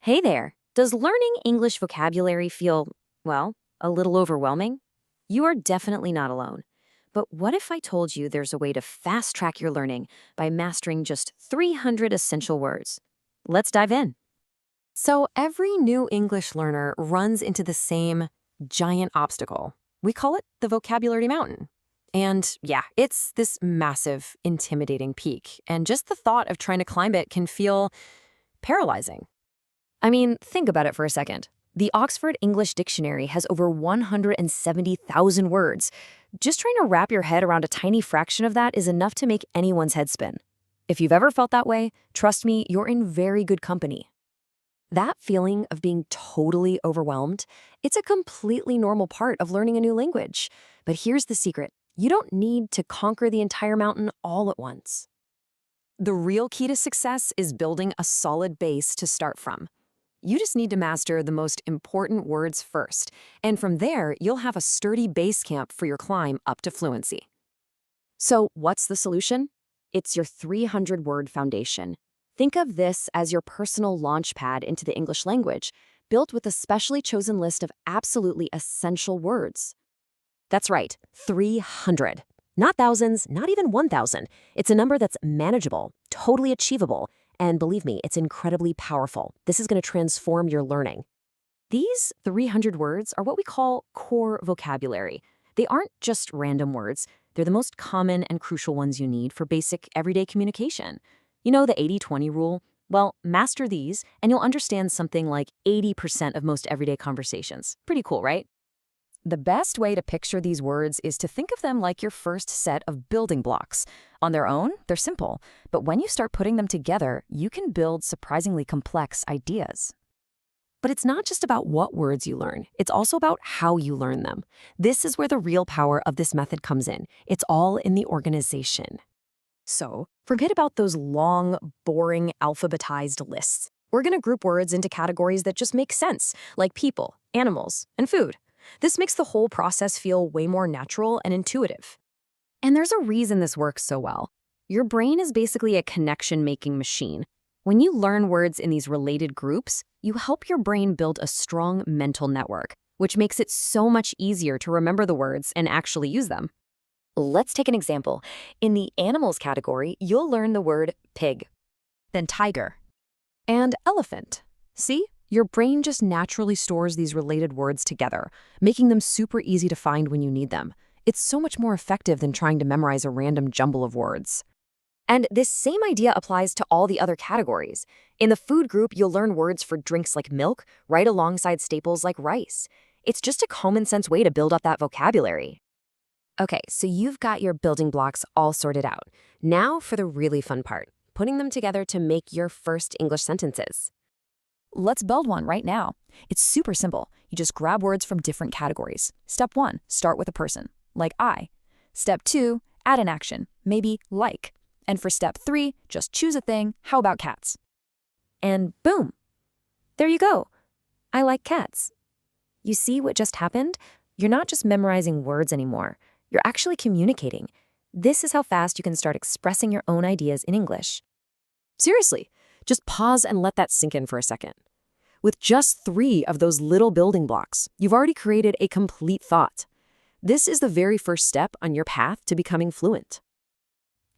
Hey there. Does learning English vocabulary feel, well, a little overwhelming? You are definitely not alone. But what if I told you there's a way to fast track your learning by mastering just 300 essential words? Let's dive in. So, every new English learner runs into the same giant obstacle. We call it the vocabulary mountain. And yeah, it's this massive, intimidating peak. And just the thought of trying to climb it can feel paralyzing. I mean, think about it for a second. The Oxford English Dictionary has over 170,000 words. Just trying to wrap your head around a tiny fraction of that is enough to make anyone's head spin. If you've ever felt that way, trust me, you're in very good company. That feeling of being totally overwhelmed, it's a completely normal part of learning a new language. But here's the secret. You don't need to conquer the entire mountain all at once. The real key to success is building a solid base to start from. You just need to master the most important words first, and from there, you'll have a sturdy base camp for your climb up to fluency. So, what's the solution? It's your 300-word foundation. Think of this as your personal launch pad into the English language, built with a specially chosen list of absolutely essential words. That's right, 300. Not thousands, not even 1,000. It's a number that's manageable, totally achievable, and believe me, it's incredibly powerful. This is going to transform your learning. These 300 words are what we call core vocabulary. They aren't just random words. They're the most common and crucial ones you need for basic everyday communication. You know the 80-20 rule? Well, master these, and you'll understand something like 80% of most everyday conversations. Pretty cool, right? The best way to picture these words is to think of them like your first set of building blocks. On their own, they're simple, but when you start putting them together, you can build surprisingly complex ideas. But it's not just about what words you learn, it's also about how you learn them. This is where the real power of this method comes in. It's all in the organization. So, forget about those long, boring, alphabetized lists. We're going to group words into categories that just make sense, like people, animals, and food. This makes the whole process feel way more natural and intuitive. And there's a reason this works so well. Your brain is basically a connection-making machine. When you learn words in these related groups, you help your brain build a strong mental network, which makes it so much easier to remember the words and actually use them. Let's take an example. In the animals category, you'll learn the word pig, then tiger, and elephant. See? Your brain just naturally stores these related words together, making them super easy to find when you need them. It's so much more effective than trying to memorize a random jumble of words. And this same idea applies to all the other categories. In the food group, you'll learn words for drinks like milk, right alongside staples like rice. It's just a common sense way to build up that vocabulary. Okay, so you've got your building blocks all sorted out. Now for the really fun part, putting them together to make your first English sentences. Let's build one right now. It's super simple. You just grab words from different categories. Step 1, start with a person, like I. Step 2, add an action, maybe like. And for step 3, just choose a thing. How about cats? And boom, there you go. I like cats. You see what just happened? You're not just memorizing words anymore. You're actually communicating. This is how fast you can start expressing your own ideas in English. Seriously. Just pause and let that sink in for a second. With just 3 of those little building blocks, you've already created a complete thought. This is the very first step on your path to becoming fluent.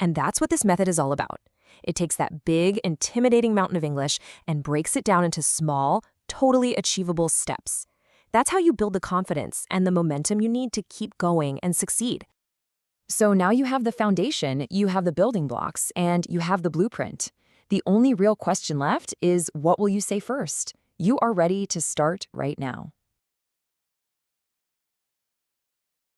And that's what this method is all about. It takes that big, intimidating mountain of English and breaks it down into small, totally achievable steps. That's how you build the confidence and the momentum you need to keep going and succeed. So now you have the foundation, you have the building blocks, and you have the blueprint. The only real question left is, what will you say first? You are ready to start right now.